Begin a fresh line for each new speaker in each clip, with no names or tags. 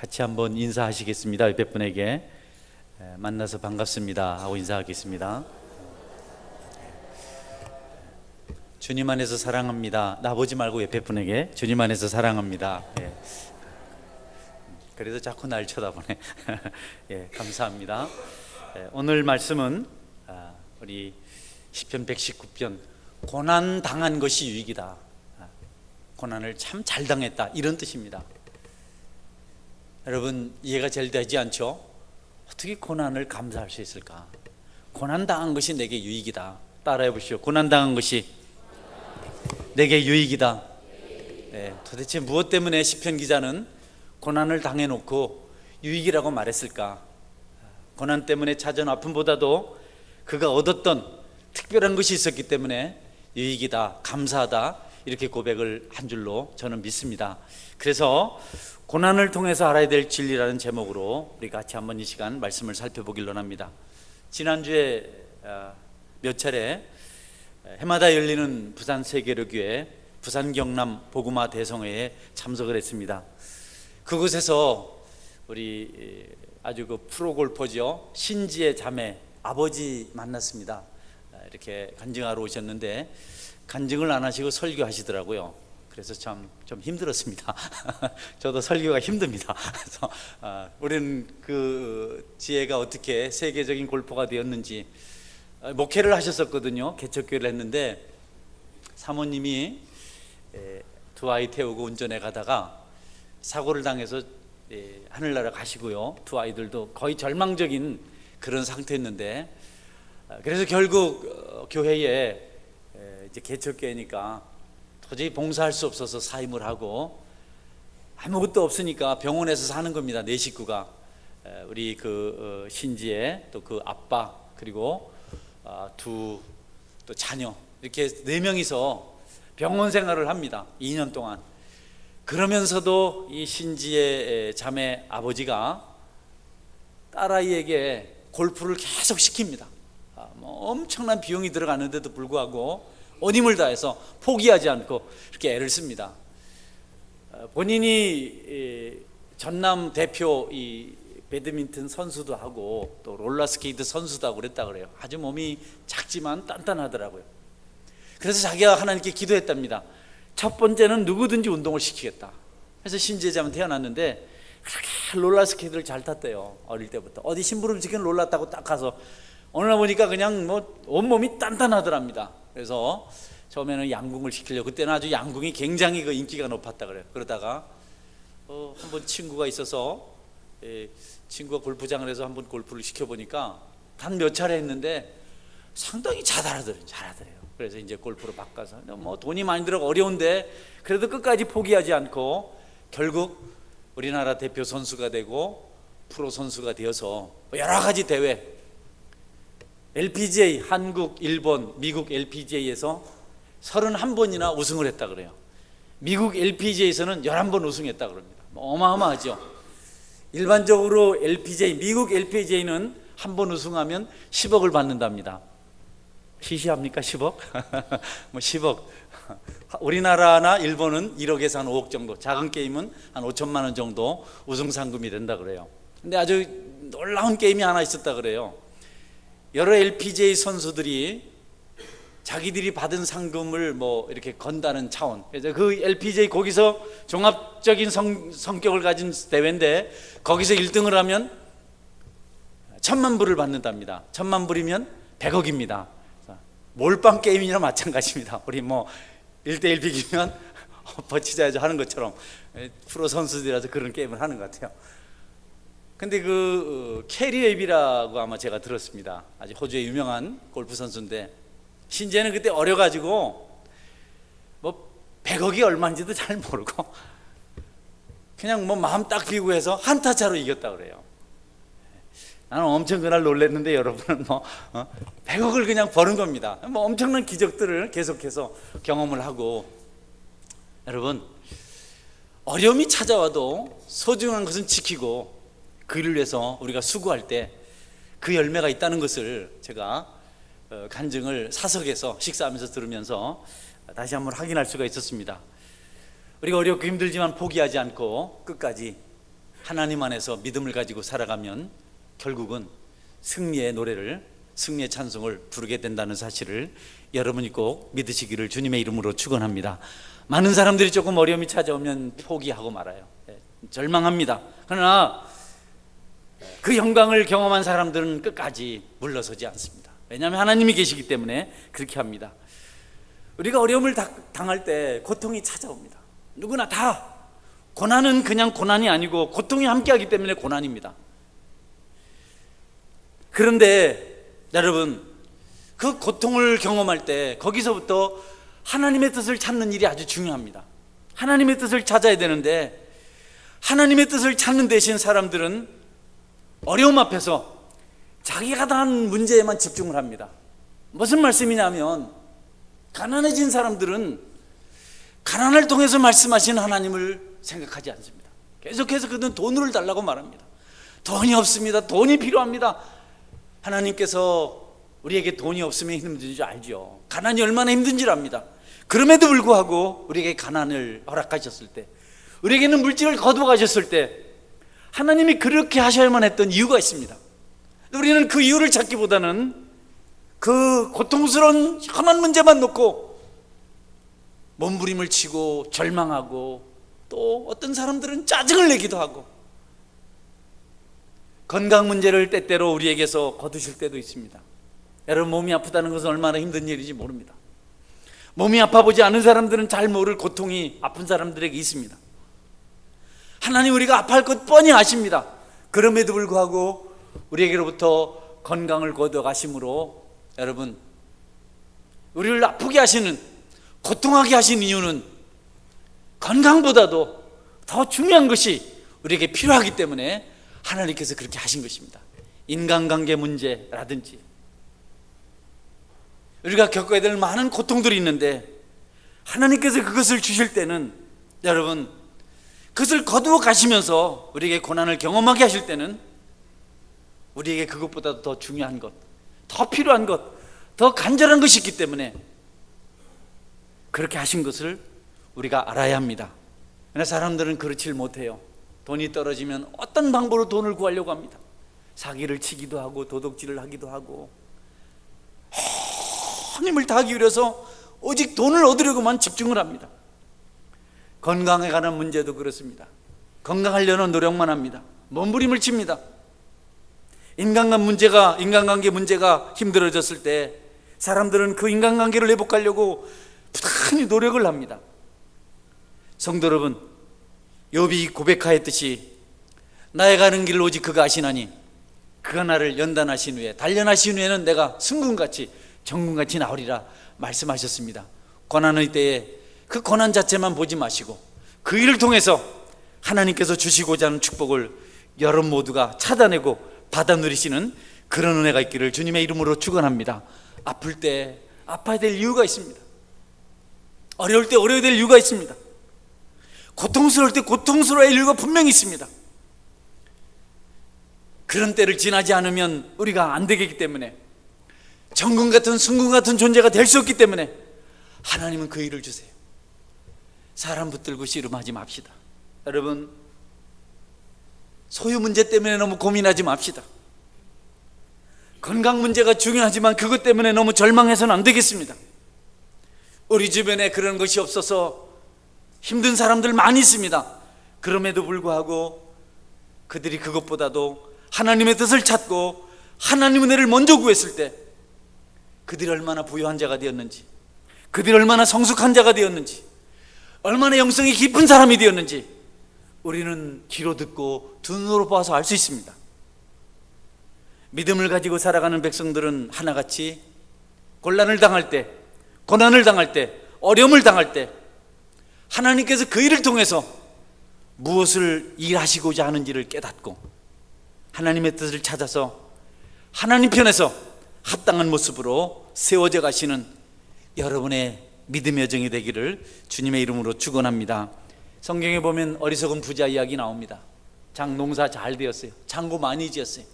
같이 한번 인사하시겠습니다. 옆에 분에게 만나서 반갑습니다 하고 인사하겠습니다. 주님 안에서 사랑합니다. 나보지 말고 옆에 분에게 주님 안에서 사랑합니다. 그래도 자꾸 날 쳐다보네. 감사합니다. 오늘 말씀은 우리 시편 119편 고난 당한 것이 유익이다. 고난을 참 잘 당했다, 이런 뜻입니다. 여러분, 이해가 잘 되지 않죠? 어떻게 고난을 감사할 수 있을까? 고난 당한 것이 내게 유익이다. 따라해 보시오. 고난 당한 것이 내게 유익이다. 도대체 무엇 때문에 시편 기자는 고난을 당해놓고 유익이라고 말했을까? 고난 때문에 찾아온 아픔보다도 그가 얻었던 특별한 것이 있었기 때문에 유익이다, 감사하다, 이렇게 고백을 한 줄로 저는 믿습니다. 그래서 고난을 통해서 알아야 될 진리라는 제목으로 우리 같이 한번 이 시간 말씀을 살펴보길 원합니다. 지난주에 몇 차례 해마다 열리는 부산 세계로교회 부산 경남 복음화 대성회에 참석을 했습니다. 그곳에서 우리 아주 그 프로 골퍼죠, 신지의 자매 아버지 만났습니다. 이렇게 간증하러 오셨는데 간증을 안 하시고 설교하시더라고요. 그래서 참 좀 힘들었습니다. 저도 설교가 힘듭니다. 그래서 우리는 그 지혜가 어떻게 세계적인 골퍼가 되었는지, 목회를 하셨었거든요. 개척교회를 했는데 사모님이 두 아이 태우고 운전해 가다가 사고를 당해서 하늘나라 가시고요. 두 아이들도 거의 절망적인 그런 상태였는데, 그래서 결국 교회에 이제 개척교회니까 도저히 봉사할 수 없어서 사임을 하고 아무것도 없으니까 병원에서 사는 겁니다. 네 식구가, 우리 그 신지의 또 그 아빠, 그리고 두 또 자녀, 이렇게 네 명이서 병원 생활을 합니다. 2년 동안. 그러면서도 이 신지의 자매 아버지가 딸아이에게 골프를 계속 시킵니다. 뭐 엄청난 비용이 들어가는데도 불구하고 온 힘을 다해서 포기하지 않고 이렇게 애를 씁니다. 본인이 전남 대표 이 배드민턴 선수도 하고 또 롤러스케이트 선수도 하고 그랬다 그래요. 아주 몸이 작지만 단단하더라고요. 그래서 자기가 하나님께 기도했답니다. 첫 번째는 누구든지 운동을 시키겠다. 그래서 신지자만 태어났는데 그렇게 롤러스케이트를 잘 탔대요. 어릴 때부터 어디 심부름 시키는 롤러 타고 딱 가서 어느 날 보니까 그냥 뭐 온몸이 단단하더랍니다. 그래서 처음에는 양궁을 시키려고, 그때는 아주 양궁이 굉장히 그 인기가 높았다 그래요. 그러다가 한번 친구가 있어서 친구가 골프장을 해서 한번 골프를 시켜보니까 단 몇 차례 했는데 상당히 잘하더래요. 그래서 이제 골프로 바꿔서 뭐 돈이 많이 들어가 어려운데 그래도 끝까지 포기하지 않고 결국 우리나라 대표 선수가 되고 프로 선수가 되어서 여러 가지 대회, LPGA, 한국, 일본, 미국 LPGA에서 31번이나 우승을 했다 그래요. 미국 LPGA에서는 11번 우승했다 그럽니다. 어마어마하죠. 일반적으로 LPGA, 미국 LPGA는 한 번 우승하면 10억을 받는답니다. 시시합니까? 10억? 뭐 10억. 우리나라나 일본은 1억에서 한 5억 정도, 작은 게임은 한 5천만 원 정도 우승 상금이 된다 그래요. 근데 아주 놀라운 게임이 하나 있었다 그래요. 여러 LPGA 선수들이 자기들이 받은 상금을 뭐 이렇게 건다는 차원, 그래서 그 LPGA 거기서 종합적인 성격을 가진 대회인데 거기서 1등을 하면 1,000만 불을 받는답니다. 1,000만 불이면 100억입니다. 몰빵 게임이나 마찬가지입니다. 우리 뭐 1대1 비기면 버티자야죠 하는 것처럼 프로 선수들이라서 그런 게임을 하는 것 같아요. 근데 그 캐리 웹이라고 아마 제가 들었습니다. 아주 호주의 유명한 골프 선수인데 신지는 그때 어려가지고 뭐 100억이 얼마인지도 잘 모르고 그냥 뭐 마음 딱 비우고 해서 한타 차로 이겼다 그래요. 나는 엄청 그날 놀랐는데 여러분은 뭐 100억을 그냥 버는 겁니다. 뭐 엄청난 기적들을 계속해서 경험을 하고, 여러분 어려움이 찾아와도 소중한 것은 지키고 그를 위해서 우리가 수고할 때 그 열매가 있다는 것을 제가 간증을 사석에서 식사하면서 들으면서 다시 한번 확인할 수가 있었습니다. 우리가 어렵고 힘들지만 포기하지 않고 끝까지 하나님 안에서 믿음을 가지고 살아가면 결국은 승리의 노래를, 승리의 찬송을 부르게 된다는 사실을 여러분이 꼭 믿으시기를 주님의 이름으로 축원합니다. 많은 사람들이 조금 어려움이 찾아오면 포기하고 말아요. 절망합니다. 그러나 그 영광을 경험한 사람들은 끝까지 물러서지 않습니다. 왜냐하면 하나님이 계시기 때문에 그렇게 합니다. 우리가 어려움을 당할 때 고통이 찾아옵니다. 누구나 다. 고난은 그냥 고난이 아니고 고통이 함께하기 때문에 고난입니다. 그런데 여러분, 그 고통을 경험할 때 거기서부터 하나님의 뜻을 찾는 일이 아주 중요합니다. 하나님의 뜻을 찾아야 되는데, 하나님의 뜻을 찾는 대신 사람들은 어려움 앞에서 자기가 당한 문제에만 집중을 합니다. 무슨 말씀이냐면, 가난해진 사람들은 가난을 통해서 말씀하신 하나님을 생각하지 않습니다. 계속해서 그들은 돈을 달라고 말합니다. 돈이 없습니다. 돈이 필요합니다. 하나님께서 우리에게 돈이 없으면 힘든지 알죠. 가난이 얼마나 힘든지를 압니다. 그럼에도 불구하고 우리에게 가난을 허락하셨을 때, 우리에게는 물질을 거두어 가셨을 때 하나님이 그렇게 하셔야만 했던 이유가 있습니다. 우리는 그 이유를 찾기보다는 그 고통스러운 험한 문제만 놓고 몸부림을 치고 절망하고, 또 어떤 사람들은 짜증을 내기도 하고, 건강 문제를 때때로 우리에게서 거두실 때도 있습니다. 여러분, 몸이 아프다는 것은 얼마나 힘든 일인지 모릅니다. 몸이 아파보지 않은 사람들은 잘 모를 고통이 아픈 사람들에게 있습니다. 하나님 우리가 아파할 것 뻔히 아십니다. 그럼에도 불구하고 우리에게로부터 건강을 거두어 가심으로, 여러분, 우리를 아프게 하시는, 고통하게 하신 이유는 건강보다도 더 중요한 것이 우리에게 필요하기 때문에 하나님께서 그렇게 하신 것입니다. 인간관계 문제라든지 우리가 겪어야 될 많은 고통들이 있는데, 하나님께서 그것을 주실 때는, 여러분, 그것을 거두어 가시면서 우리에게 고난을 경험하게 하실 때는 우리에게 그것보다도 더 중요한 것, 더 필요한 것, 더 간절한 것이 있기 때문에 그렇게 하신 것을 우리가 알아야 합니다. 그러나 사람들은 그렇지 못해요. 돈이 떨어지면 어떤 방법으로 돈을 구하려고 합니다. 사기를 치기도 하고 도둑질을 하기도 하고, 힘을 다 기울여서 오직 돈을 얻으려고만 집중을 합니다. 건강에 관한 문제도 그렇습니다. 건강하려는 노력만 합니다. 몸부림을 칩니다. 인간관계 문제가 힘들어졌을 때 사람들은 그 인간관계를 회복하려고 부단히 노력을 합니다. 성도 여러분, 욥이 고백하였듯이 나의 가는 길을 오직 그가 아시나니 그가 나를 연단하신 후에, 단련하신 후에는 내가 승군같이 정군같이 나오리라 말씀하셨습니다. 고난의 때에 그 고난 자체만 보지 마시고 그 일을 통해서 하나님께서 주시고자 하는 축복을 여러분 모두가 찾아내고 받아 누리시는 그런 은혜가 있기를 주님의 이름으로 축원합니다. 아플 때 아파야 될 이유가 있습니다. 어려울 때 어려워야 될 이유가 있습니다. 고통스러울 때 고통스러워야 할 이유가 분명히 있습니다. 그런 때를 지나지 않으면 우리가 안 되기 때문에, 정군 같은 승군 같은 존재가 될 수 없기 때문에 하나님은 그 일을 주세요. 사람 붙들고 씨름하지 맙시다. 여러분, 소유 문제 때문에 너무 고민하지 맙시다. 건강 문제가 중요하지만 그것 때문에 너무 절망해서는 안 되겠습니다. 우리 주변에 그런 것이 없어서 힘든 사람들 많이 있습니다. 그럼에도 불구하고 그들이 그것보다도 하나님의 뜻을 찾고 하나님의 은혜를 먼저 구했을 때 그들이 얼마나 부유한 자가 되었는지, 그들이 얼마나 성숙한 자가 되었는지, 얼마나 영성이 깊은 사람이 되었는지 우리는 귀로 듣고 두 눈으로 봐서 알 수 있습니다. 믿음을 가지고 살아가는 백성들은 하나같이 곤란을 당할 때, 고난을 당할 때, 어려움을 당할 때 하나님께서 그 일을 통해서 무엇을 일하시고자 하는지를 깨닫고 하나님의 뜻을 찾아서 하나님 편에서 합당한 모습으로 세워져 가시는 여러분의 믿음의 여정이 되기를 주님의 이름으로 축원합니다. 성경에 보면 어리석은 부자 이야기 나옵니다. 농사 잘 되었어요. 창고 많이 지었어요.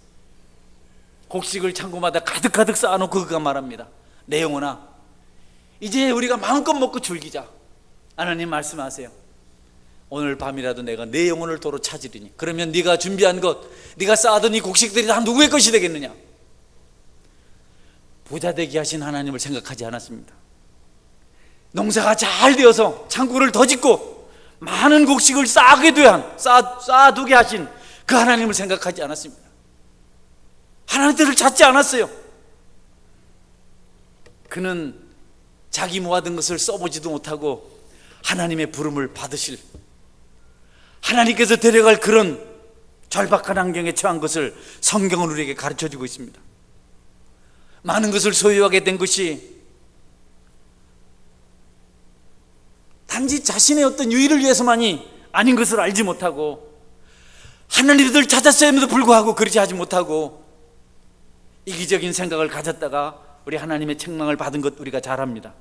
곡식을 창고마다 가득가득 쌓아놓고 그가 말합니다. 내 영혼아, 이제 우리가 마음껏 먹고 즐기자. 하나님 말씀하세요. 오늘 밤이라도 내가 내 영혼을 도로 찾으리니 그러면 네가 준비한 것, 네가 쌓아둔 이 곡식들이 다 누구의 것이 되겠느냐? 부자 되게 하신 하나님을 생각하지 않았습니다. 농사가 잘 되어서 창고를 더 짓고 많은 곡식을 쌓아두게 하신 그 하나님을 생각하지 않았습니다. 하나님 뜻을 찾지 않았어요. 그는 자기 모아둔 것을 써보지도 못하고 하나님의 부름을 받으실, 하나님께서 데려갈 그런 절박한 환경에 처한 것을 성경은 우리에게 가르쳐주고 있습니다. 많은 것을 소유하게 된 것이 단지 자신의 어떤 유의를 위해서만이 아닌 것을 알지 못하고, 하나님의 뜻을 찾았음에도 불구하고 그러지 하지 못하고 이기적인 생각을 가졌다가 우리 하나님의 책망을 받은 것 우리가 잘 압니다.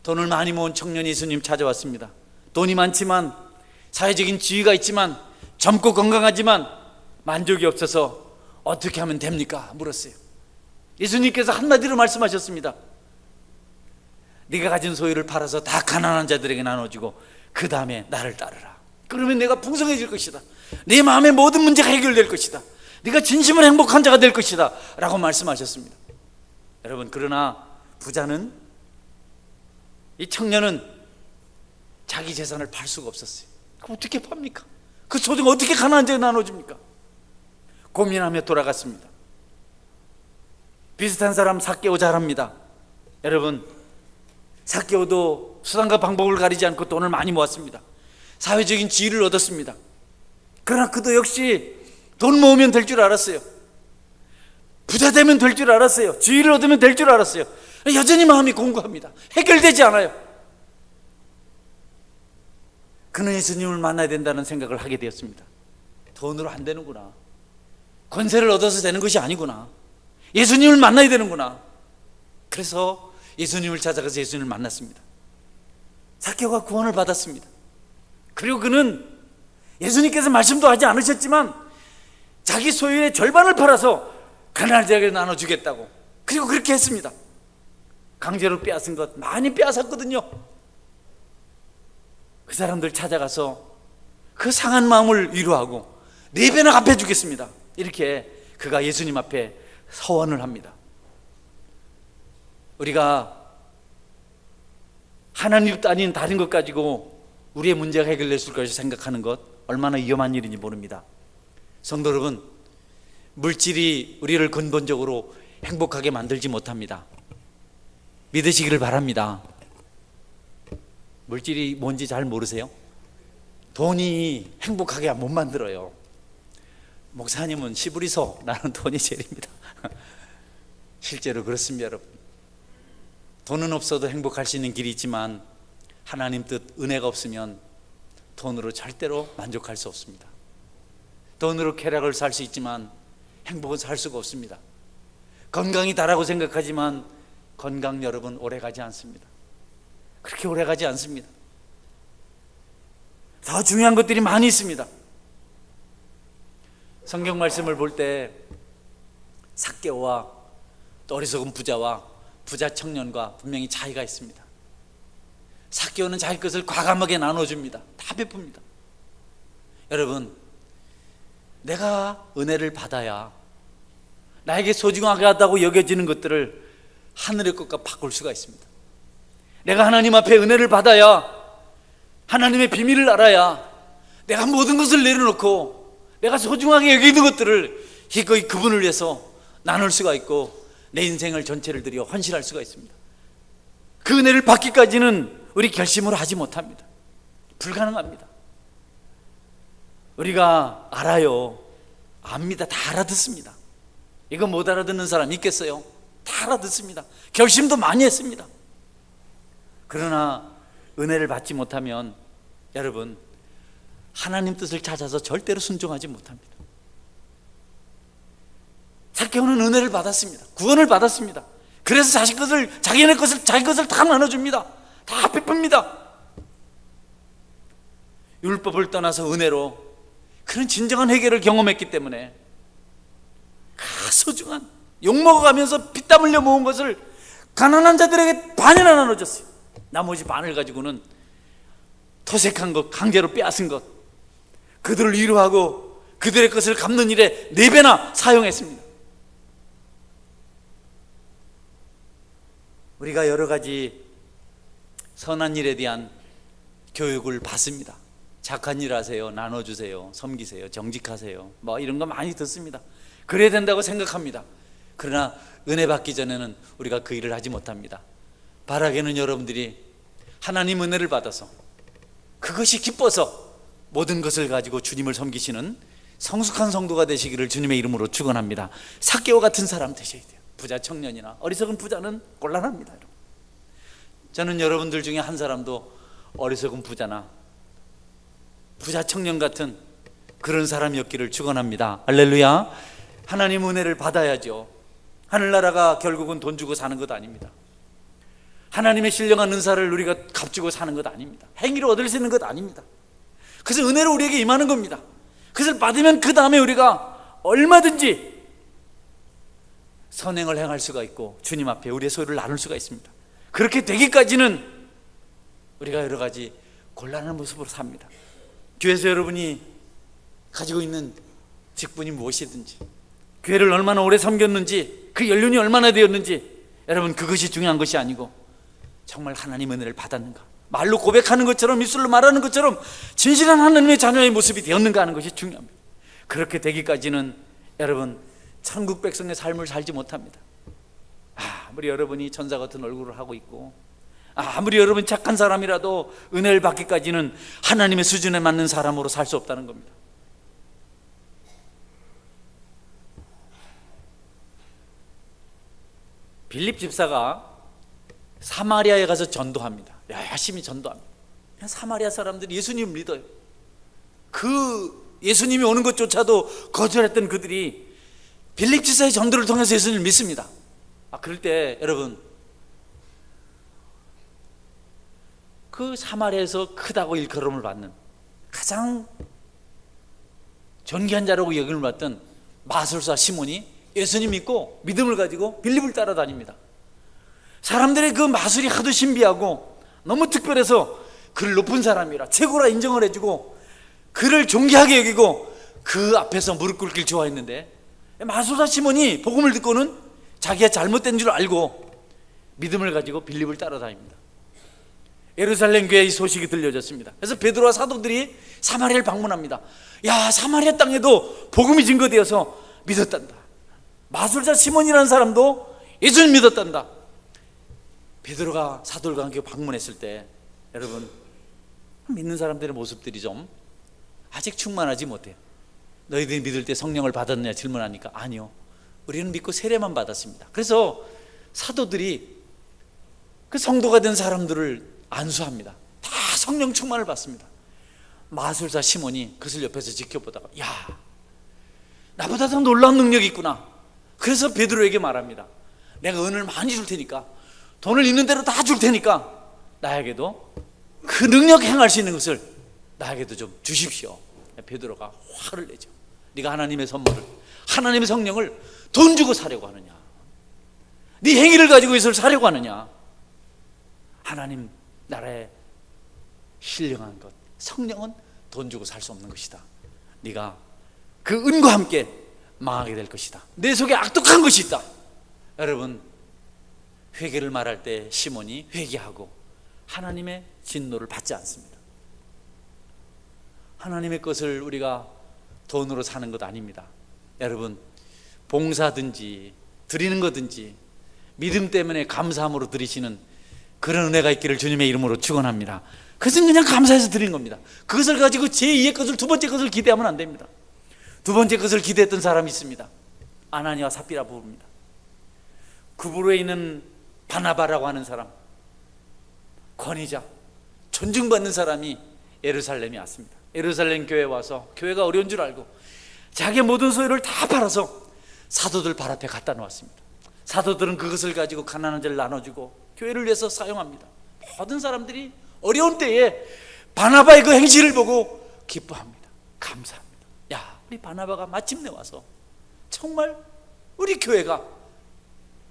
돈을 많이 모은 청년이 예수님 찾아왔습니다. 돈이 많지만, 사회적인 지위가 있지만, 젊고 건강하지만 만족이 없어서 어떻게 하면 됩니까? 물었어요. 예수님께서 한마디로 말씀하셨습니다. 네가 가진 소유를 팔아서 다 가난한 자들에게 나눠주고 그 다음에 나를 따르라. 그러면 내가 풍성해질 것이다. 네 마음의 모든 문제가 해결될 것이다. 네가 진심으로 행복한 자가 될 것이다 라고 말씀하셨습니다. 여러분, 그러나 부자는, 이 청년은 자기 재산을 팔 수가 없었어요. 그럼 어떻게 팝니까? 그 소득 어떻게 가난한 자에 나눠줍니까? 고민하며 돌아갔습니다. 비슷한 사람 삭개오 잘 압니다. 여러분, 삭개오도 수단과 방법을 가리지 않고 돈을 많이 모았습니다. 사회적인 지위를 얻었습니다. 그러나 그도 역시 돈 모으면 될 줄 알았어요. 부자 되면 될 줄 알았어요. 지위를 얻으면 될 줄 알았어요. 여전히 마음이 공고합니다. 해결되지 않아요. 그는 예수님을 만나야 된다는 생각을 하게 되었습니다. 돈으로 안 되는구나. 권세를 얻어서 되는 것이 아니구나. 예수님을 만나야 되는구나. 그래서 예수님을 찾아가서 예수님을 만났습니다. 삭개오가 구원을 받았습니다. 그리고 그는 예수님께서 말씀도 하지 않으셨지만 자기 소유의 절반을 팔아서 가난한 자에게 나눠주겠다고, 그리고 그렇게 했습니다. 강제로 빼앗은 것 많이 빼앗았거든요. 그 사람들 찾아가서 그 상한 마음을 위로하고 4배나 갚아주겠습니다. 이렇게 그가 예수님 앞에 서원을 합니다. 우리가 하나님 뜻 아닌 다른 것 가지고 우리의 문제가 해결됐을 것을 생각하는 것 얼마나 위험한 일인지 모릅니다. 성도 여러분, 물질이 우리를 근본적으로 행복하게 만들지 못합니다. 믿으시기를 바랍니다. 물질이 뭔지 잘 모르세요? 돈이 행복하게 못 만들어요. 목사님은 시부리소, 나는 돈이 제일입니다. 실제로 그렇습니다. 여러분, 돈은 없어도 행복할 수 있는 길이 있지만 하나님 뜻, 은혜가 없으면 돈으로 절대로 만족할 수 없습니다. 돈으로 쾌락을 살 수 있지만 행복은 살 수가 없습니다. 건강이 다라고 생각하지만 건강, 여러분, 오래가지 않습니다. 그렇게 오래가지 않습니다. 더 중요한 것들이 많이 있습니다. 성경 말씀을 볼 때 삭개오와 또 어리석은 부자와 부자 청년과 분명히 차이가 있습니다. 삭개오는 자기 것을 과감하게 나눠줍니다. 다 베풉니다. 여러분, 내가 은혜를 받아야 나에게 소중하다고 여겨지는 것들을 하늘의 것과 바꿀 수가 있습니다. 내가 하나님 앞에 은혜를 받아야, 하나님의 비밀을 알아야 내가 모든 것을 내려놓고 내가 소중하게 여기는 것들을 기꺼이 그분을 위해서 나눌 수가 있고 내 인생을 전체를 들여 헌신할 수가 있습니다. 그 은혜를 받기까지는 우리 결심으로 하지 못합니다. 불가능합니다. 우리가 알아요. 압니다. 다 알아듣습니다. 이거 못 알아듣는 사람 있겠어요? 다 알아듣습니다. 결심도 많이 했습니다. 그러나 은혜를 받지 못하면 여러분, 하나님 뜻을 찾아서 절대로 순종하지 못합니다. 삭개오는 은혜를 받았습니다. 구원을 받았습니다. 그래서 자기 것을 다 나눠줍니다. 다 베풉니다. 율법을 떠나서 은혜로 그런 진정한 회개를 경험했기 때문에 소중한 욕먹어가면서 피땀 흘려 모은 것을 가난한 자들에게 반이나 나눠줬어요. 나머지 반을 가지고는 토색한 것, 강제로 빼앗은 것, 그들을 위로하고 그들의 것을 갚는 일에 4배나 사용했습니다. 우리가 여러 가지 선한 일에 대한 교육을 받습니다. 착한 일 하세요, 나눠주세요, 섬기세요, 정직하세요, 뭐 이런 거 많이 듣습니다. 그래야 된다고 생각합니다. 그러나 은혜 받기 전에는 우리가 그 일을 하지 못합니다. 바라기는 여러분들이 하나님 은혜를 받아서 그것이 기뻐서 모든 것을 가지고 주님을 섬기시는 성숙한 성도가 되시기를 주님의 이름으로 축원합니다. 삭개오 같은 사람 되셔야 돼요. 부자 청년이나 어리석은 부자는 곤란합니다. 저는 여러분들 중에 한 사람도 어리석은 부자나 부자 청년 같은 그런 사람이었기를 축원합니다. 할렐루야. 하나님 은혜를 받아야죠. 하늘나라가 결국은 돈 주고 사는 것 아닙니다. 하나님의 신령한 은사를 우리가 값주고 사는 것 아닙니다. 행위로 얻을 수 있는 것 아닙니다. 그래서 은혜로 우리에게 임하는 겁니다. 그것을 받으면 그 다음에 우리가 얼마든지 선행을 행할 수가 있고 주님 앞에 우리의 소유를 나눌 수가 있습니다. 그렇게 되기까지는 우리가 여러 가지 곤란한 모습으로 삽니다. 교회에서 여러분이 가지고 있는 직분이 무엇이든지, 교회를 얼마나 오래 섬겼는지, 그 연륜이 얼마나 되었는지, 여러분 그것이 중요한 것이 아니고 정말 하나님 은혜를 받았는가, 말로 고백하는 것처럼 입술로 말하는 것처럼 진실한 하나님의 자녀의 모습이 되었는가 하는 것이 중요합니다. 그렇게 되기까지는 여러분 천국 백성의 삶을 살지 못합니다. 아무리 여러분이 천사 같은 얼굴을 하고 있고 아무리 여러분 착한 사람이라도 은혜를 받기까지는 하나님의 수준에 맞는 사람으로 살 수 없다는 겁니다. 빌립 집사가 사마리아에 가서 전도합니다. 열심히 전도합니다. 사마리아 사람들이 예수님을 믿어요. 그 예수님이 오는 것조차도 거절했던 그들이 빌립 집사의 전도를 통해서 예수님을 믿습니다. 그럴 때 여러분 그 사마리아에서 크다고 일컬음을 받는 가장 존귀한 자라고 여김을 받던 마술사 시몬이 예수님 믿고 믿음을 가지고 빌립을 따라다닙니다. 사람들의 그 마술이 하도 신비하고 너무 특별해서 그를 높은 사람이라 최고라 인정을 해주고 그를 존귀하게 여기고 그 앞에서 무릎 꿇길 좋아했는데, 마술사 시몬이 복음을 듣고는 자기가 잘못된 줄 알고 믿음을 가지고 빌립을 따라다닙니다. 예루살렘 교회의 소식이 들려졌습니다. 그래서 베드로와 사도들이 사마리아를 방문합니다. 야, 사마리아 땅에도 복음이 증거되어서 믿었단다. 마술사 시몬이라는 사람도 예수님 믿었단다. 베드로가 사도들과 함께 방문했을 때 여러분 믿는 사람들의 모습들이 좀 아직 충만하지 못해요. 너희들이 믿을 때 성령을 받았느냐 질문하니까 아니요, 우리는 믿고 세례만 받았습니다. 그래서 사도들이 그 성도가 된 사람들을 안수합니다. 다 성령 충만을 받습니다. 마술사 시몬이 그것을 옆에서 지켜보다가 야, 나보다 더 놀라운 능력이 있구나. 그래서 베드로에게 말합니다. 내가 은혜를 많이 줄 테니까, 돈을 있는 대로 다 줄 테니까 나에게도 그 능력 행할 수 있는 것을 나에게도 좀 주십시오. 베드로가 화를 내죠. 네가 하나님의 선물을, 하나님의 성령을 돈 주고 사려고 하느냐, 네 행위를 가지고 이것을 사려고 하느냐. 하나님 나라의 신령한 것, 성령은 돈 주고 살 수 없는 것이다. 네가 그 은과 함께 망하게 될 것이다. 내 속에 악독한 것이 있다. 여러분 회개를 말할 때 시몬이 회개하고 하나님의 진노를 받지 않습니다. 하나님의 것을 우리가 돈으로 사는 것 아닙니다. 여러분 봉사든지 드리는 거든지 믿음 때문에 감사함으로 드리시는 그런 은혜가 있기를 주님의 이름으로 축원합니다. 그것은 그냥 감사해서 드리는 겁니다. 그것을 가지고 제2의 것을, 두 번째 것을 기대하면 안 됩니다. 두 번째 것을 기대했던 사람이 있습니다. 아나니와 삽비라 부릅니다. 구브로에 있는 바나바라고 하는 사람, 권위자, 존중받는 사람이 예루살렘에 왔습니다. 예루살렘 교회에 와서 교회가 어려운 줄 알고 자기의 모든 소유를 다 팔아서 사도들 발 앞에 갖다 놓았습니다. 사도들은 그것을 가지고 가난한 자를 나눠주고 교회를 위해서 사용합니다. 모든 사람들이 어려운 때에 바나바의 그 행실을 보고 기뻐합니다. 감사합니다. 야, 우리 바나바가 마침내 와서 정말 우리 교회가,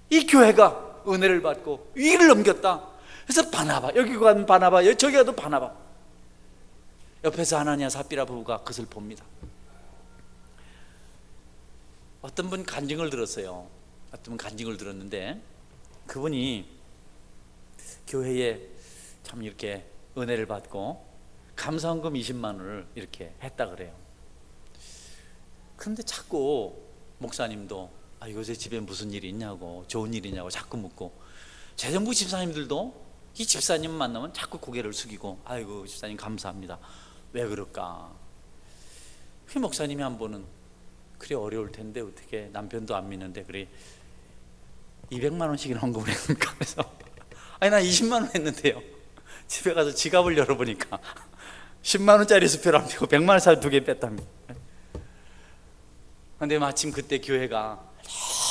이 교회가 은혜를 받고 위기를 넘겼다. 그래서 바나바, 여기 간 바나바, 저기 가도 바나바. 옆에서 하나니아 삽비라 부부가 그것을 봅니다. 어떤 분 간증을 들었어요. 어떤 분 간증을 들었는데 그분이 교회에 참 이렇게 은혜를 받고 감사헌금 20만 원을 이렇게 했다 그래요. 그런데 자꾸 목사님도 요새 집에 무슨 일이 있냐고, 좋은 일이 있냐고 자꾸 묻고, 재정부 집사님들도 이 집사님 만나면 자꾸 고개를 숙이고, 아이고 집사님 감사합니다. 왜 그럴까? 그 목사님이 한 번은 그래 어려울 텐데 어떻게 남편도 안 믿는데 그래 200만 원씩이나 헌금을 했습니까? 그래서 나 20만 원 했는데요. 집에 가서 지갑을 열어보니까 10만 원짜리 수표를 안 빼고 100만 원짜리 2개 뺐답니다. 근데 마침 그때 교회가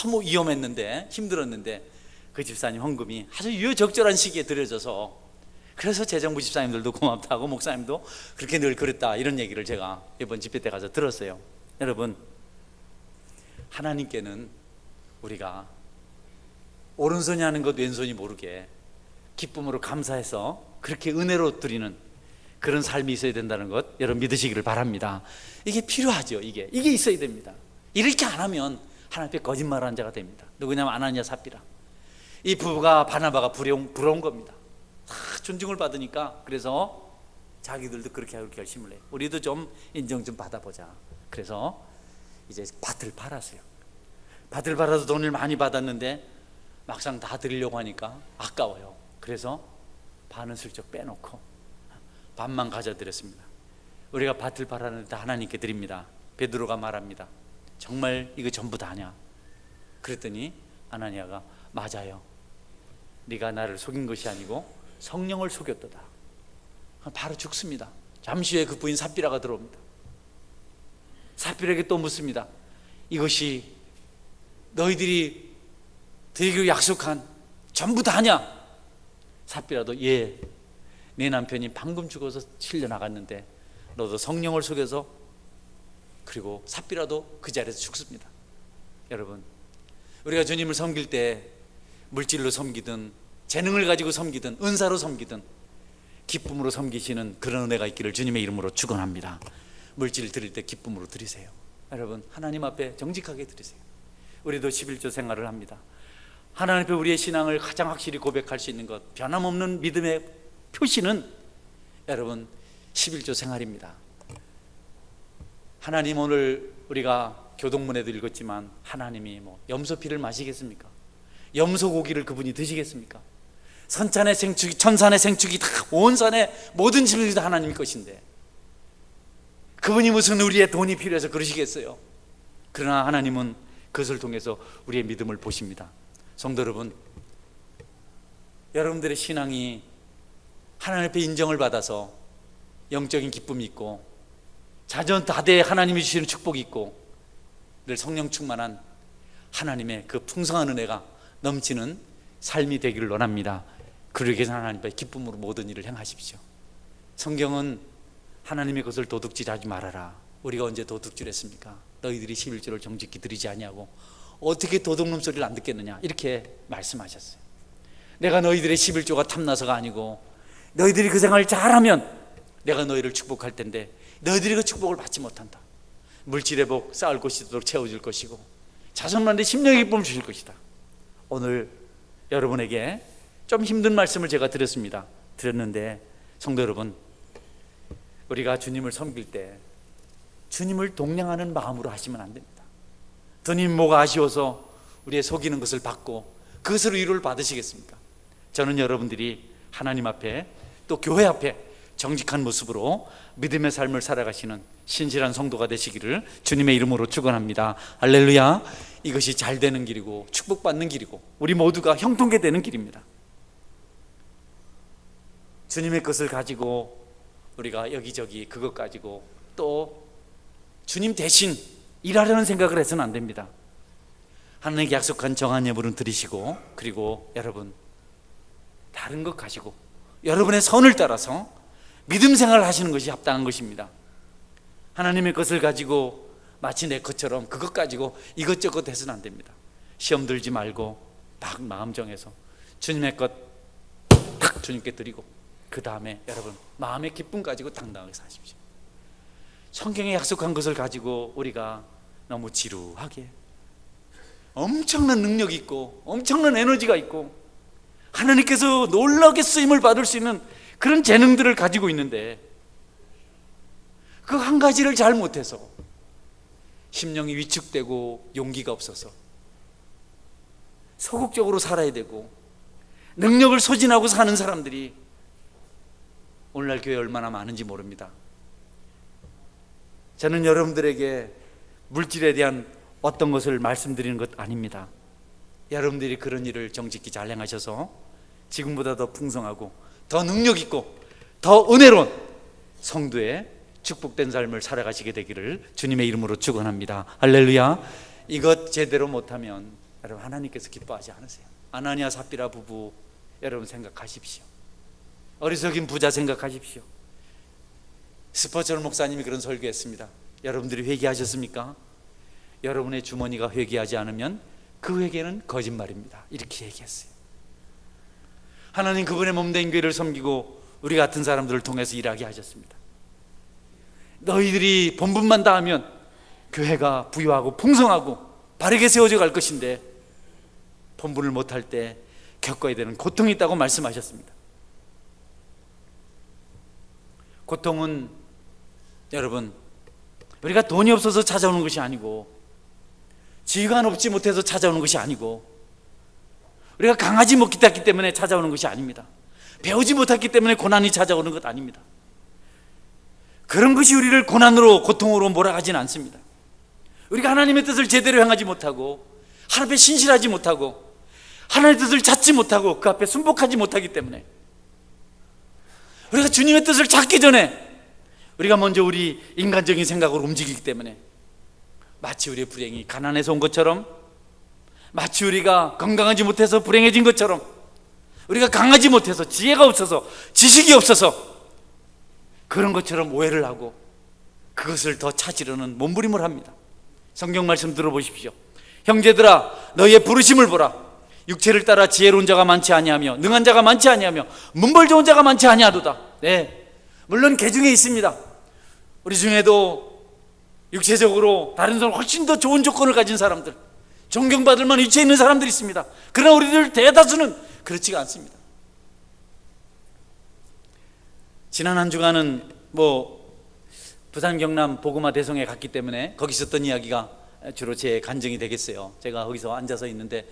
너무 위험했는데 힘들었는데 그 집사님 헌금이 아주 유적절한 시기에 드려져서, 그래서 재정부 집사님들도 고맙다고 목사님도 그렇게 늘 그랬다, 이런 얘기를 제가 이번 집회 때 가서 들었어요. 여러분, 하나님께는 우리가 오른손이 하는 것 왼손이 모르게 기쁨으로 감사해서 그렇게 은혜로 드리는 그런 삶이 있어야 된다는 것 여러분 믿으시기를 바랍니다. 이게 필요하죠. 이게 있어야 됩니다. 이렇게 안 하면 하나님 앞에 거짓말하는 자가 됩니다. 누구냐면 아나니아 삽비라. 이 부부가 바나바가 부러운 겁니다. 존중을 받으니까 그래서 자기들도 그렇게 하기로 결심을 해요. 우리도 좀 인정 좀 받아보자. 그래서 이제 밭을 팔았어요. 밭을 팔아서 돈을 많이 받았는데 막상 다 드리려고 하니까 아까워요. 그래서 반은 슬쩍 빼놓고 반만 가져드렸습니다. 우리가 밭을 팔았는데 하나님께 드립니다. 베드로가 말합니다. 정말 이거 전부 다냐? 그랬더니 아나니아가 맞아요. 네가 나를 속인 것이 아니고 성령을 속였도다. 바로 죽습니다. 잠시 후에 그 부인 삽비라가 들어옵니다. 삽비라에게 또 묻습니다. 이것이 너희들이 드리기로 약속한 전부 다냐? 삽비라도 예, 내 남편이 방금 죽어서 실려 나갔는데 너도 성령을 속여서, 그리고 삽비라도 그 자리에서 죽습니다. 여러분, 우리가 주님을 섬길 때 물질로 섬기든 재능을 가지고 섬기든 은사로 섬기든 기쁨으로 섬기시는 그런 은혜가 있기를 주님의 이름으로 축원합니다. 물질 드릴 때 기쁨으로 드리세요. 여러분, 하나님 앞에 정직하게 드리세요. 우리도 11조 생활을 합니다. 하나님 앞에 우리의 신앙을 가장 확실히 고백할 수 있는 것, 변함없는 믿음의 표시는 여러분 11조 생활입니다. 하나님, 오늘 우리가 교동문에도 읽었지만 하나님이 염소피를 마시겠습니까? 염소 고기를 그분이 드시겠습니까? 선산의 생축이 천산의 생축이 다 온 산의 모든 짐들이 다 하나님 것인데 그분이 무슨 우리의 돈이 필요해서 그러시겠어요? 그러나 하나님은 그것을 통해서 우리의 믿음을 보십니다. 성도 여러분, 여러분들의 신앙이 하나님 앞에 인정을 받아서 영적인 기쁨이 있고 자전다대에 하나님이 주시는 축복이 있고 늘 성령 충만한 하나님의 그 풍성한 은혜가 넘치는 삶이 되기를 원합니다. 그러기 위해서 하나님 앞에 기쁨으로 모든 일을 행하십시오. 성경은 하나님의 것을 도둑질하지 말아라. 우리가 언제 도둑질했습니까? 너희들이 11조를 정직히 드리지 아니하고 어떻게 도둑놈 소리를 안 듣겠느냐, 이렇게 말씀하셨어요. 내가 너희들의 11조가 탐나서가 아니고 너희들이 그 생활을 잘하면 내가 너희를 축복할 텐데 너희들이 그 축복을 받지 못한다. 물질의 복 쌓을 곳이 있도록 채워줄 것이고 자손만대 심령의 기쁨을 주실 것이다. 오늘 여러분에게 좀 힘든 말씀을 제가 드렸는데 성도 여러분, 우리가 주님을 섬길 때 주님을 동냥하는 마음으로 하시면 안 됩니다. 주님 뭐가 아쉬워서 우리의 속이는 것을 받고 그것으로 위로를 받으시겠습니까? 저는 여러분들이 하나님 앞에 또 교회 앞에 정직한 모습으로 믿음의 삶을 살아가시는 신실한 성도가 되시기를 주님의 이름으로 축원합니다. 할렐루야. 이것이 잘 되는 길이고 축복받는 길이고 우리 모두가 형통케 되는 길입니다. 주님의 것을 가지고 우리가 여기저기 그것 가지고 또 주님 대신 일하려는 생각을 해서는 안 됩니다. 하나님께 약속한 정한 예물은 드리시고, 그리고 여러분 다른 것 가지고 여러분의 선을 따라서 믿음 생활을 하시는 것이 합당한 것입니다. 하나님의 것을 가지고 마치 내 것처럼 그것 가지고 이것저것 해서는 안 됩니다. 시험 들지 말고 딱 마음 정해서 주님의 것 딱 주님께 드리고 그 다음에 여러분 마음의 기쁨 가지고 당당하게 사십시오. 성경에 약속한 것을 가지고 우리가 너무 지루하게 엄청난 능력이 있고 엄청난 에너지가 있고 하나님께서 놀라게 쓰임을 받을 수 있는 그런 재능들을 가지고 있는데 그 한 가지를 잘 못해서 심령이 위축되고 용기가 없어서 소극적으로 살아야 되고 능력을 소진하고 사는 사람들이 오늘날 교회에 얼마나 많은지 모릅니다. 저는 여러분들에게 물질에 대한 어떤 것을 말씀드리는 것 아닙니다. 여러분들이 그런 일을 정직히 잘 행하셔서 지금보다 더 풍성하고 더 능력 있고 더 은혜로운 성도의 축복된 삶을 살아가시게 되기를 주님의 이름으로 축원합니다. 할렐루야. 이것 제대로 못하면 여러분 하나님께서 기뻐하지 않으세요. 아나니아 삽비라 부부 여러분 생각하십시오. 어리석인 부자 생각하십시오. 스포처럼 목사님이 그런 설교했습니다. 여러분들이 회개하셨습니까? 여러분의 주머니가 회개하지 않으면 그 회개는 거짓말입니다. 이렇게 얘기했어요. 하나님 그분의 몸된 교회를 섬기고 우리 같은 사람들을 통해서 일하게 하셨습니다. 너희들이 본분만 다하면 교회가 부유하고 풍성하고 바르게 세워져 갈 것인데 본분을 못할 때 겪어야 되는 고통이 있다고 말씀하셨습니다. 고통은 여러분 우리가 돈이 없어서 찾아오는 것이 아니고 지위가 높지 못해서 찾아오는 것이 아니고 우리가 강하지 못했기 때문에 찾아오는 것이 아닙니다. 배우지 못했기 때문에 고난이 찾아오는 것 아닙니다. 그런 것이 우리를 고난으로 고통으로 몰아가지는 않습니다. 우리가 하나님의 뜻을 제대로 행하지 못하고 하나님 앞에 신실하지 못하고 하나님의 뜻을 찾지 못하고 그 앞에 순복하지 못하기 때문에 우리가 주님의 뜻을 찾기 전에 우리가 먼저 우리 인간적인 생각으로 움직이기 때문에 마치 우리의 불행이 가난해서 온 것처럼 마치 우리가 건강하지 못해서 불행해진 것처럼 우리가 강하지 못해서 지혜가 없어서 지식이 없어서 그런 것처럼 오해를 하고 그것을 더 찾으려는 몸부림을 합니다. 성경 말씀 들어보십시오. 형제들아 너희의 부르심을 보라. 육체를 따라 지혜로운 자가 많지 아니하며 능한 자가 많지 아니하며 문벌 좋은 자가 많지 아니하도다. 네, 물론 개중에 있습니다. 우리 중에도 육체적으로 다른 사람 훨씬 더 좋은 조건을 가진 사람들, 존경받을 만한 위치에 있는 사람들이 있습니다. 그러나 우리들 대다수는 그렇지가 않습니다. 지난 한 주간은 부산 경남 복음화 대성에 갔기 때문에 거기 있었던 이야기가 주로 제 간증이 되겠어요. 제가 거기서 앉아서 있는데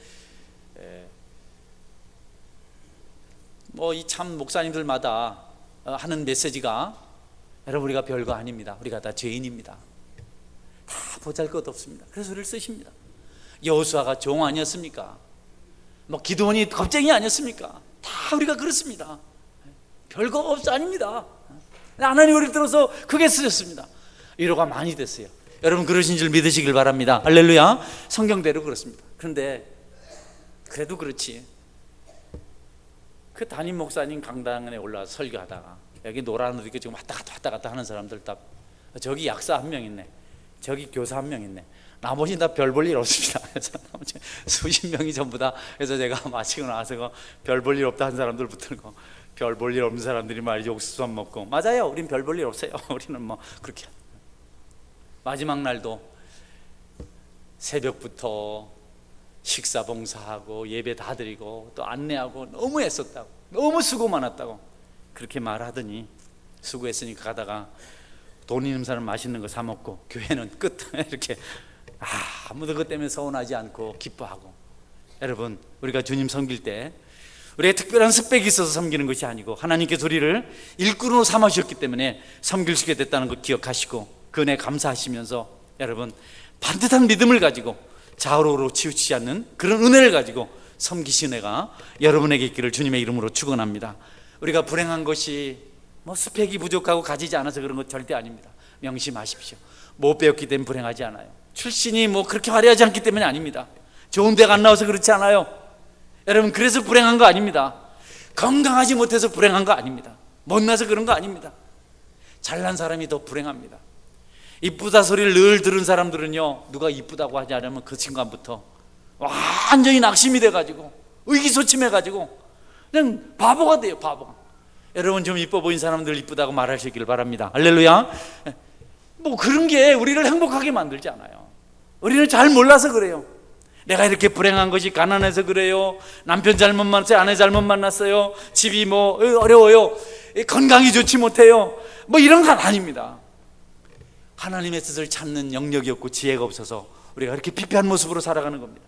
이 참 목사님들마다 하는 메시지가 여러분 우리가 별거 아닙니다. 우리가 다 죄인입니다. 다 보잘것없습니다. 그래서 우리를 쓰십니다. 여호수아가 종 아니었습니까? 기드온이 겁쟁이 아니었습니까? 다 우리가 그렇습니다. 별거 없어 아닙니다. 하나님 우리를 들어서 크게 쓰셨습니다. 위로가 많이 됐어요. 여러분 그러신 줄 믿으시길 바랍니다. 할렐루야. 성경대로 그렇습니다. 그런데 그래도 그렇지 그 담임 목사님 강당에 올라와서 설교하다가 여기 노란 옷 입고 지금 왔다 갔다 하는 사람들 다 저기 약사 한 명 있네, 저기 교사 한 명 있네, 나머지는 다 별 볼 일 없습니다. 그래서 수십 명이 전부 다. 그래서 제가 마치고 나서 별 볼 일 없다 한 사람들 붙들고 별 볼 일 없는 사람들이 말이죠 옥수수만 먹고 맞아요. 우린 별 볼 일 없어요. 우리는 그렇게 마지막 날도 새벽부터 식사 봉사하고 예배 다 드리고 또 안내하고 너무 애썼다고 너무 수고 많았다고 그렇게 말하더니 수고했으니까 가다가 돈 있는 사람 맛있는 거 사 먹고 교회는 끝. 이렇게 아무도 그것 때문에 서운하지 않고 기뻐하고. 여러분 우리가 주님 섬길 때 우리의 특별한 스펙이 있어서 섬기는 것이 아니고 하나님께서 우리를 일꾼으로 삼으셨기 때문에 섬길 수 있게 됐다는 것 기억하시고 그 은혜 감사하시면서 여러분 반듯한 믿음을 가지고 좌우로 치우치지 않는 그런 은혜를 가지고 섬기신 은혜가 여러분에게 있기를 주님의 이름으로 축원합니다. 우리가 불행한 것이 스펙이 부족하고 가지지 않아서 그런 것 절대 아닙니다. 명심하십시오. 못 배웠기 때문에 불행하지 않아요. 출신이 그렇게 화려하지 않기 때문에 아닙니다. 좋은 데가 안 나와서 그렇지 않아요. 여러분 그래서 불행한 거 아닙니다. 건강하지 못해서 불행한 거 아닙니다. 못나서 그런 거 아닙니다. 잘난 사람이 더 불행합니다. 이쁘다 소리를 늘 들은 사람들은요 누가 이쁘다고 하지 않으면 그 순간부터 완전히 낙심이 돼가지고 의기소침해가지고 그냥 바보가 돼요. 바보가. 여러분 좀 이뻐 보인 사람들 이쁘다고 말하시길 바랍니다. 할렐루야. 뭐 그런 게 우리를 행복하게 만들지 않아요. 우리는 잘 몰라서 그래요. 내가 이렇게 불행한 것이 가난해서 그래요. 남편 잘못 만났어요. 아내 잘못 만났어요. 집이 뭐 어려워요. 건강이 좋지 못해요. 뭐 이런 건 아닙니다. 하나님의 뜻을 찾는 영역이 없고 지혜가 없어서 우리가 이렇게 피폐한 모습으로 살아가는 겁니다.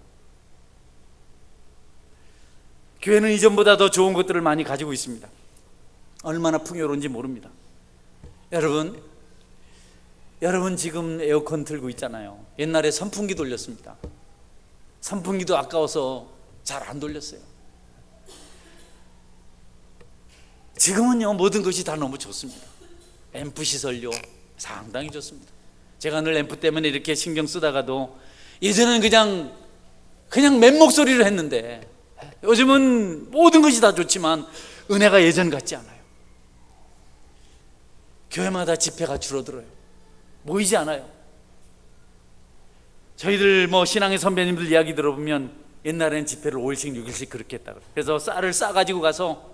교회는 이전보다 더 좋은 것들을 많이 가지고 있습니다. 얼마나 풍요로운지 모릅니다. 여러분 지금 에어컨 틀고 있잖아요. 옛날에 선풍기 돌렸습니다. 선풍기도 아까워서 잘 안 돌렸어요. 지금은요 모든 것이 다 너무 좋습니다. 앰프 시설료 상당히 좋습니다. 제가 늘 앰프 때문에 이렇게 신경 쓰다가도 예전에는 그냥 맨 목소리를 했는데 요즘은 모든 것이 다 좋지만 은혜가 예전 같지 않아요. 교회마다 집회가 줄어들어요. 모이지 않아요. 저희들 뭐 신앙의 선배님들 이야기 들어보면 옛날에는 집회를 5일씩 6일씩 그렇게 했다고. 그래서 쌀을 싸가지고 가서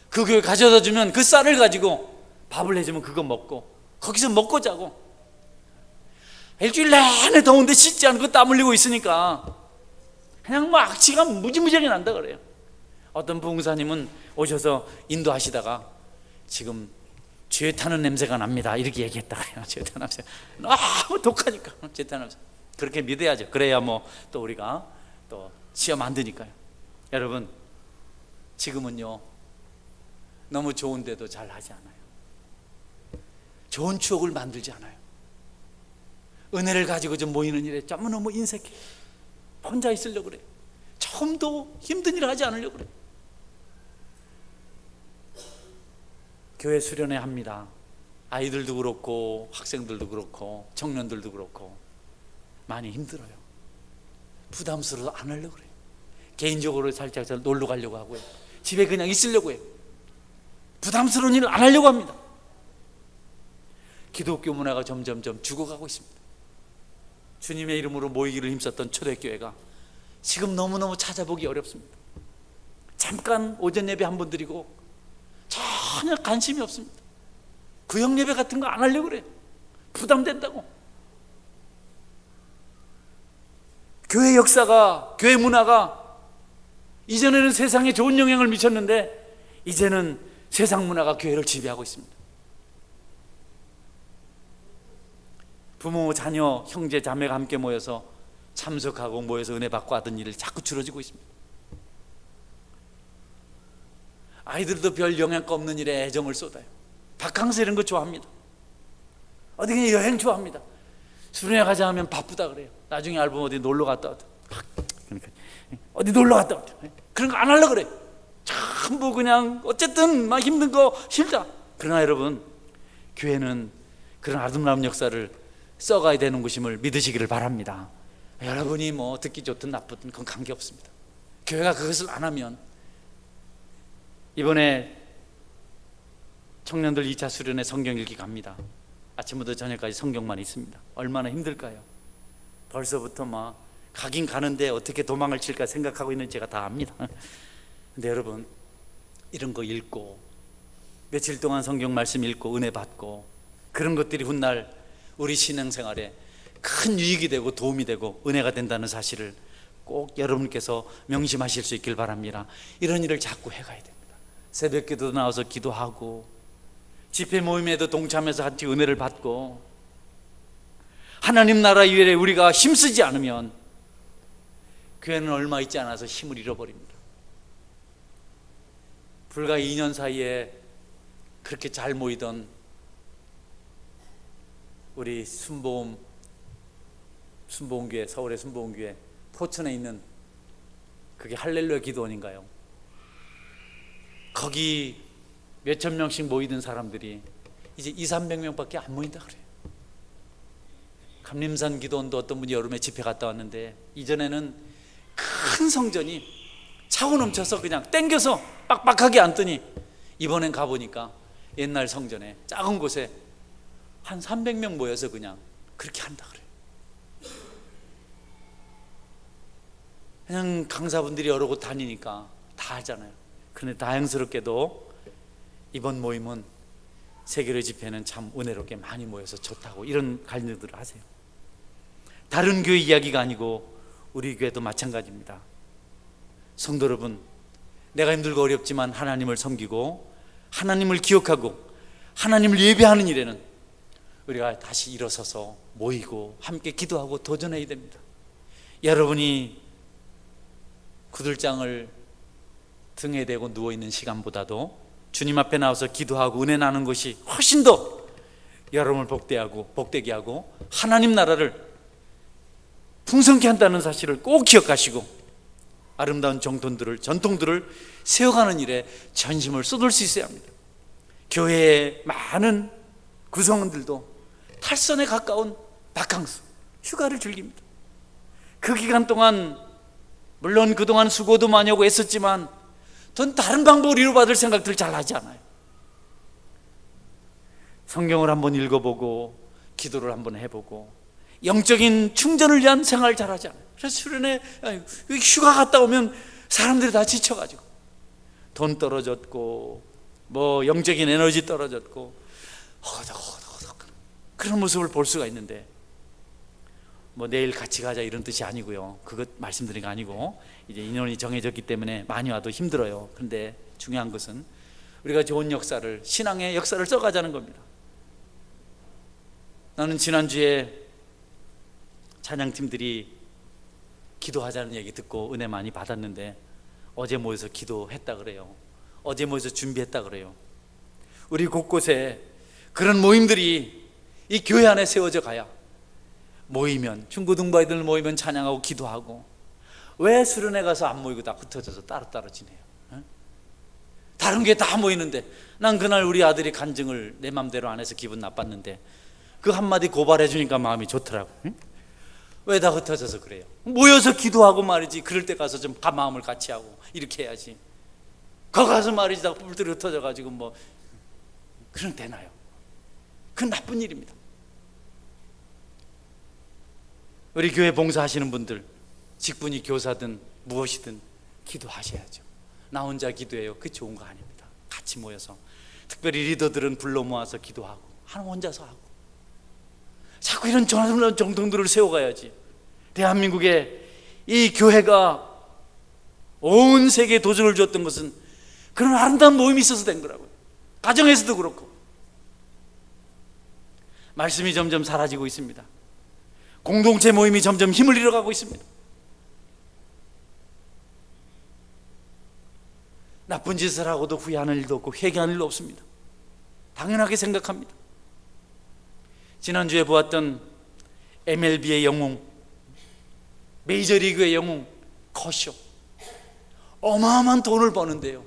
그 교회 가져다 주면 그 쌀을 가지고 밥을 해주면 그거 먹고 거기서 먹고 자고, 일주일 내내 더운데 씻지 않고 땀 흘리고 있으니까 그냥 뭐 악취가 무지무지하게 난다 그래요. 어떤 부흥사님은 오셔서 인도하시다가 지금 죄 타는 냄새가 납니다 이렇게 얘기했다 그래요. 죄 타는 냄새 너무 독하니까 죄 타는 냄새. 그렇게 믿어야죠. 그래야 뭐 또 우리가 또 시험 안 드니까요. 여러분 지금은요 너무 좋은데도 잘 하지 않아요. 좋은 추억을 만들지 않아요. 은혜를 가지고 좀 모이는 일에 너무 인색해. 혼자 있으려고 그래. 처음도 힘든 일을 하지 않으려고 그래. 교회 수련회 합니다. 아이들도 그렇고 학생들도 그렇고 청년들도 그렇고 많이 힘들어요. 부담스러워서 안 하려고 그래요. 개인적으로 살짝 놀러 가려고 하고요. 집에 그냥 있으려고 해요. 부담스러운 일을 안 하려고 합니다. 기독교 문화가 점점점 죽어가고 있습니다. 주님의 이름으로 모이기를 힘썼던 초대교회가 지금 너무너무 찾아보기 어렵습니다. 잠깐 오전 예배 한 번 드리고 전혀 관심이 없습니다. 구역 예배 같은 거 안 하려고 그래요. 부담된다고. 교회 역사가, 교회 문화가 이전에는 세상에 좋은 영향을 미쳤는데 이제는 세상 문화가 교회를 지배하고 있습니다. 부모, 자녀, 형제, 자매가 함께 모여서 참석하고 모여서 은혜 받고 하던 일이 자꾸 줄어지고 있습니다. 아이들도 별 영향가 없는 일에 애정을 쏟아요. 바캉스 이런 거 좋아합니다. 어디 그냥 여행 좋아합니다. 수련회 가자 하면 바쁘다 그래요. 나중에 알고 어디 놀러 갔다 와도 그러니까 어디 놀러 갔다 와도 그런 거 안 하려고 그래. 전부 그냥 어쨌든 막 힘든 거 싫다. 그러나 여러분 교회는 그런 아름다운 역사를 써가야 되는 것임을 믿으시기를 바랍니다. 여러분이 뭐 듣기 좋든 나쁘든 그건 관계없습니다. 교회가 그것을 안 하면 이번에 청년들 2차 수련회 성경 읽기 갑니다. 아침부터 저녁까지 성경만 있습니다. 얼마나 힘들까요? 벌써부터 막 가긴 가는데 어떻게 도망을 칠까 생각하고 있는 제가 다 압니다. 근데 여러분 이런 거 읽고 며칠 동안 성경 말씀 읽고 은혜 받고 그런 것들이 훗날 우리 신앙생활에 큰 유익이 되고 도움이 되고 은혜가 된다는 사실을 꼭 여러분께서 명심하실 수 있길 바랍니다. 이런 일을 자꾸 해가야 됩니다. 새벽기도 나와서 기도하고 집회 모임에도 동참해서 같이 은혜를 받고 하나님 나라 일에 우리가 힘쓰지 않으면 교회는 얼마 있지 않아서 힘을 잃어버립니다. 불과 2년 사이에 그렇게 잘 모이던 우리 순복음교회, 서울의 순복음교회 포천에 있는 그게 할렐루야 기도원인가요? 거기 몇천 명씩 모이던 사람들이 이제 200~300명밖에 안 모인다 그래요. 감림산 기도원도 어떤 분이 여름에 집회 갔다 왔는데 이전에는 큰 성전이 차고 넘쳐서 그냥 땡겨서 빡빡하게 앉더니 이번엔 가보니까 옛날 성전에 작은 곳에 한 300명 모여서 그냥 그렇게 한다 그래요. 그냥 강사분들이 여러 곳 다니니까 다 하잖아요. 그런데 다행스럽게도 이번 모임은 세계로 집회는 참 은혜롭게 많이 모여서 좋다고 이런 갈등들을 하세요. 다른 교회 이야기가 아니고 우리 교회도 마찬가지입니다. 성도 여러분, 내가 힘들고 어렵지만 하나님을 섬기고 하나님을 기억하고 하나님을 예배하는 일에는 우리가 다시 일어서서 모이고 함께 기도하고 도전해야 됩니다. 여러분이 구들장을 등에 대고 누워있는 시간보다도 주님 앞에 나와서 기도하고 은혜 나누는 것이 훨씬 더 여러분을 복되게 하고 하나님 나라를 풍성케 한다는 사실을 꼭 기억하시고 아름다운 전통들을 세워가는 일에 전심을 쏟을 수 있어야 합니다. 교회의 많은 구성원들도 탈선에 가까운 바캉스, 휴가를 즐깁니다. 그 기간 동안 물론 그동안 수고도 많이 하고 애썼지만 전 다른 방법으로 이루받을 생각들을 잘 하지 않아요. 성경을 한번 읽어보고 기도를 한번 해보고 영적인 충전을 위한 생활을 잘 하지 않아요. 그래서 수련회 휴가 갔다 오면 사람들이 다 지쳐가지고 돈 떨어졌고 뭐 영적인 에너지 떨어졌고 허덕허덕 그런 모습을 볼 수가 있는데, 뭐 내일 같이 가자 이런 뜻이 아니고요. 그것 말씀드린 게 아니고 이제 인원이 정해졌기 때문에 많이 와도 힘들어요. 그런데 중요한 것은 우리가 좋은 역사를, 신앙의 역사를 써가자는 겁니다. 나는 지난주에 찬양팀들이 기도하자는 얘기 듣고 은혜 많이 받았는데 어제 모여서 기도했다 그래요. 어제 모여서 준비했다 그래요. 우리 곳곳에 그런 모임들이 이 교회 안에 세워져 가야, 모이면 중고등부아이들 모이면 찬양하고 기도하고, 왜 수련회 가서 안 모이고 다 흩어져서 따로따로 지내요? 다른 게 다 모이는데. 난 그날 우리 아들이 간증을 내 맘대로 안 해서 기분 나빴는데 그 한마디 고발해 주니까 마음이 좋더라고. 왜 다 흩어져서 그래요? 모여서 기도하고 말이지. 그럴 때 가서 좀 마음을 같이 하고 이렇게 해야지. 거 가서 말이지 다 뿔들이 흩어져 가지고 뭐 그런 되나요? 그건 나쁜 일입니다. 우리 교회 봉사하시는 분들, 직분이 교사든 무엇이든 기도하셔야죠. 나 혼자 기도해요, 그 좋은 거 아닙니다. 같이 모여서, 특별히 리더들은 불러 모아서 기도하고, 하나 혼자서 하고, 자꾸 이런 전화를 정통들을 세워가야지. 대한민국에 이 교회가 온 세계에 도전을 줬던 것은 그런 아름다운 모임이 있어서 된 거라고요. 가정에서도 그렇고. 말씀이 점점 사라지고 있습니다. 공동체 모임이 점점 힘을 잃어가고 있습니다. 나쁜 짓을 하고도 후회하는 일도 없고 회개하는 일도 없습니다. 당연하게 생각합니다. 지난주에 보았던 MLB의 영웅, 메이저리그의 영웅 커쇼, 어마어마한 돈을 버는데요,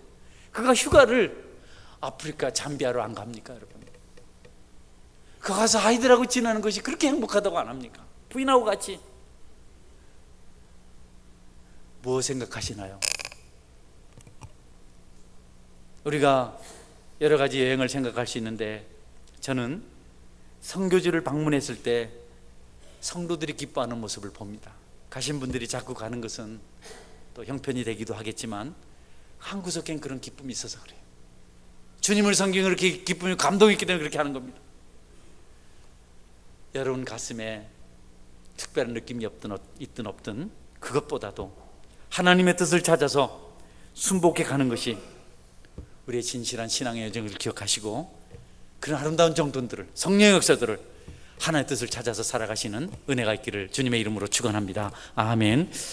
그가 휴가를 아프리카 잠비아로 안 갑니까 여러분? 그 가서 아이들하고 지내는 것이 그렇게 행복하다고 안 합니까? 부인하고 같이. 뭐 생각하시나요? 우리가 여러 가지 여행을 생각할 수 있는데, 저는 선교지를 방문했을 때 성도들이 기뻐하는 모습을 봅니다. 가신 분들이 자꾸 가는 것은 또 형편이 되기도 하겠지만 한 구석엔 그런 기쁨이 있어서 그래요. 주님을 섬기는 그렇게 기쁨이, 감동이 있기 때문에 그렇게 하는 겁니다. 여러분 가슴에 특별한 느낌이 있든 없든 그것보다도 하나님의 뜻을 찾아서 순복해 가는 것이 우리의 진실한 신앙의 여정을 기억하시고, 그런 아름다운 정돈들을, 성령의 역사들을, 하나님의 뜻을 찾아서 살아가시는 은혜가 있기를 주님의 이름으로 축원합니다. 아멘.